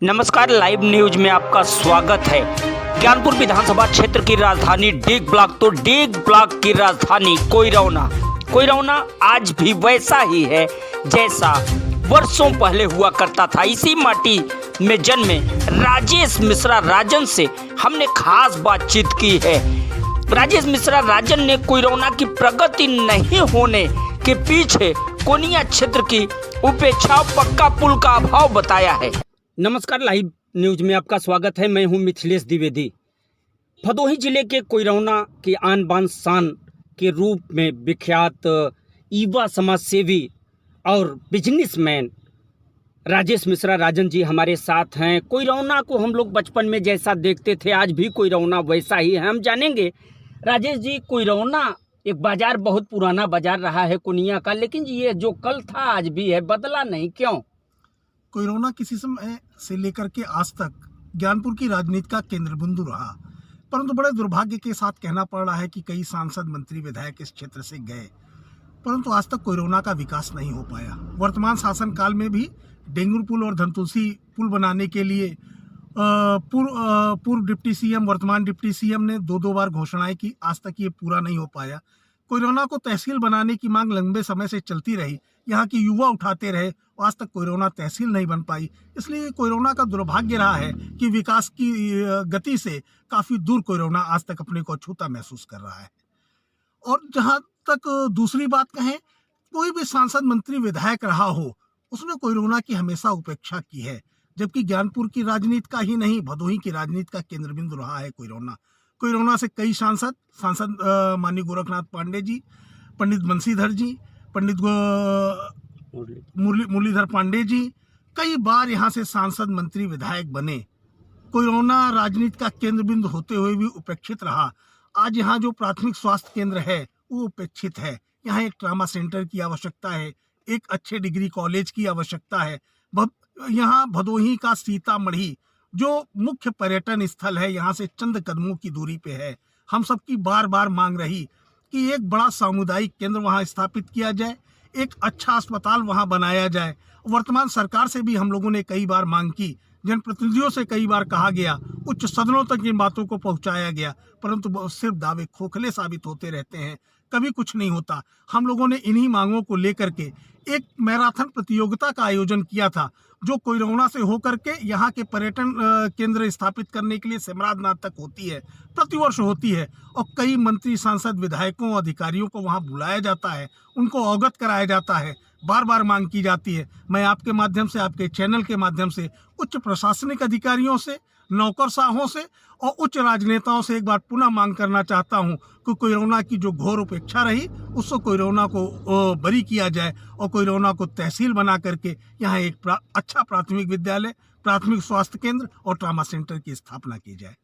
नमस्कार, live news में आपका स्वागत है। ज्ञानपुर विधानसभा क्षेत्र की राजधानी डेग ब्लॉक तो डेग ब्लॉक की राजधानी कोइरौना आज भी वैसा ही है जैसा वर्षों पहले हुआ करता था। इसी माटी में जन्मे राजेश मिश्रा राजन से हमने खास बातचीत की है। राजेश मिश्रा राजन ने कोइरौना की प्रगति नहीं होने के पीछे कोनिया क्षेत्र की उपेक्षा पक्का पुल का अभाव बताया है। नमस्कार, लाइव न्यूज में आपका स्वागत है। मैं हूं मिथिलेश द्विवेदी। भदोही जिले के कोइरौना की आन बान शान के रूप में विख्यात युवा समाज सेवी और बिजनेसमैन राजेश मिश्रा राजन जी हमारे साथ हैं। कोइरौना को हम लोग बचपन में जैसा देखते थे आज भी कोइरौना वैसा ही है। हम जानेंगे राजेश जी, कोइरौना एक बाजार बहुत पुराना बाजार रहा है कोनिया का, लेकिन ये जो कल था आज भी है, बदला नहीं, क्यों? कोइरौना किसी समय से लेकर के आज तक ज्ञानपुर की राजनीति का केंद्र बिंदु रहा, परंतु बड़े दुर्भाग्य के साथ कहना पड़ रहा है कि कई सांसद, मंत्री, विधायक इस क्षेत्र से गए, परंतु आज तक कोइरौना का विकास नहीं हो पाया। वर्तमान शासनकाल में भी डेंगूर पुल और धनतुलसी पुल बनाने के लिए पूर्व डिप्टी सीएम, वर्तमान डिप्टी सीएम ने दो बार घोषणाएं की, आज तक ये पूरा नहीं हो पाया। कोइरौना को तहसील बनाने की मांग लंबे समय से चलती रही, यहाँ के युवा उठाते रहे, आज तक कोइरौना तहसील नहीं बन पाई। इसलिए कोइरौना का दुर्भाग्य रहा है कि विकास की गति से काफ़ी दूर कोइरौना आज तक अपने को अछूता महसूस कर रहा है। और जहाँ तक दूसरी बात कहें, कोई भी सांसद, मंत्री, विधायक रहा हो, उसने कोइरौना की हमेशा उपेक्षा की है, जबकि ज्ञानपुर की राजनीति का ही नहीं, भदोही की राजनीति का केंद्र बिंदु रहा है कोइरौना। कोइरौना से कई सांसद माननीय गोरखनाथ पांडे जी, पंडित बंशीधर जी, पंडित मुरलीधर पांडे जी कई बार यहाँ से सांसद, मंत्री, विधायक बने। कोइरौना राजनीति का केंद्र बिंदु होते हुए भी उपेक्षित रहा। आज यहाँ जो प्राथमिक स्वास्थ्य केंद्र है वो उपेक्षित है। यहाँ एक ट्रामा सेंटर की आवश्यकता है, एक अच्छे डिग्री कॉलेज की आवश्यकता है। यहाँ भदोही का सीतामढ़ी जो मुख्य पर्यटन स्थल है, यहाँ से चंद कदमों की दूरी पे है। हम सबकी बार बार मांग रही कि एक बड़ा सामुदायिक केंद्र वहाँ स्थापित किया जाए, एक अच्छा अस्पताल वहाँ बनाया जाए। वर्तमान सरकार से भी हम लोगों ने कई बार मांग की, जनप्रतिनिधियों से कई बार कहा गया, उच्च सदनों तक इन बातों को पहुँचाया गया, परंतु सिर्फ दावे खोखले साबित होते रहते हैं, कभी कुछ नहीं होता। हम लोगों ने इन्हीं मांगों को लेकर के एक मैराथन प्रतियोगिता का आयोजन किया था, जो कोइरौना से होकर के यहाँ के पर्यटन केंद्र स्थापित करने के लिए सिमराधनाथ तक होती है, प्रतिवर्ष होती है। और कई मंत्री, सांसद, विधायकों, अधिकारियों को वहाँ बुलाया जाता है, उनको अवगत कराया जाता है, बार बार मांग की जाती है। मैं आपके माध्यम से, आपके चैनल के माध्यम से उच्च प्रशासनिक अधिकारियों से, नौकरशाहों से और उच्च राजनेताओं से एक बार पुनः मांग करना चाहता हूं कि कोइरौना की जो घोर उपेक्षा रही उसको कोइरौना को बरी किया जाए और कोइरौना को तहसील बना करके यहाँ एक अच्छा प्राथमिक विद्यालय, प्राथमिक स्वास्थ्य केंद्र और ट्रामा सेंटर की स्थापना की जाए।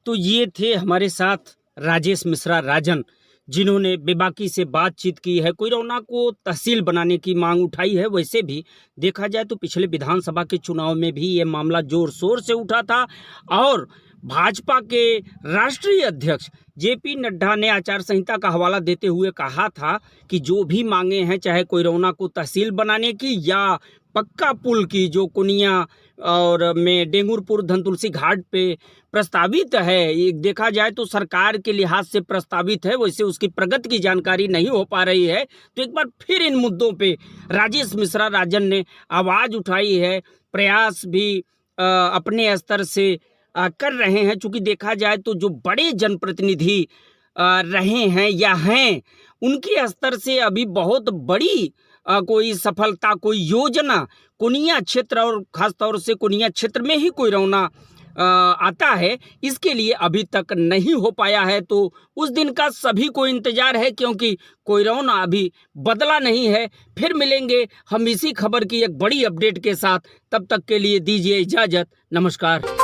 तो ये थे हमारे साथ राजेश मिश्रा राजन, जिन्होंने बेबाकी से बातचीत की है, कोइरौना को तहसील बनाने की मांग उठाई है। वैसे भी देखा जाए तो पिछले विधानसभा के चुनाव में भी ये मामला जोर शोर से उठा था और भाजपा के राष्ट्रीय अध्यक्ष जेपी नड्डा ने आचार संहिता का हवाला देते हुए कहा था कि जो भी मांगे हैं, चाहे कोइरौना को तहसील बनाने की या पक्का पुल की, जो कुनिया और में डेंगूरपुर धनतुलसी घाट पे प्रस्तावित है, एक देखा जाए तो सरकार के लिहाज से प्रस्तावित है, वैसे उसकी प्रगति की जानकारी नहीं हो पा रही है। तो एक बार फिर इन मुद्दों पे राजेश मिश्रा राजन ने आवाज़ उठाई है, प्रयास भी अपने स्तर से कर रहे हैं। चूँकि देखा जाए तो जो बड़े जनप्रतिनिधि रहे हैं या हैं, उनके स्तर से अभी बहुत बड़ी कोई सफलता, कोई योजना कोनिया क्षेत्र और ख़ासतौर से कोनिया क्षेत्र में ही कोइरौना आता है, इसके लिए अभी तक नहीं हो पाया है। तो उस दिन का सभी को इंतज़ार है, क्योंकि कोइरौना अभी बदला नहीं है। फिर मिलेंगे हम इसी खबर की एक बड़ी अपडेट के साथ, तब तक के लिए दीजिए इजाज़त। नमस्कार।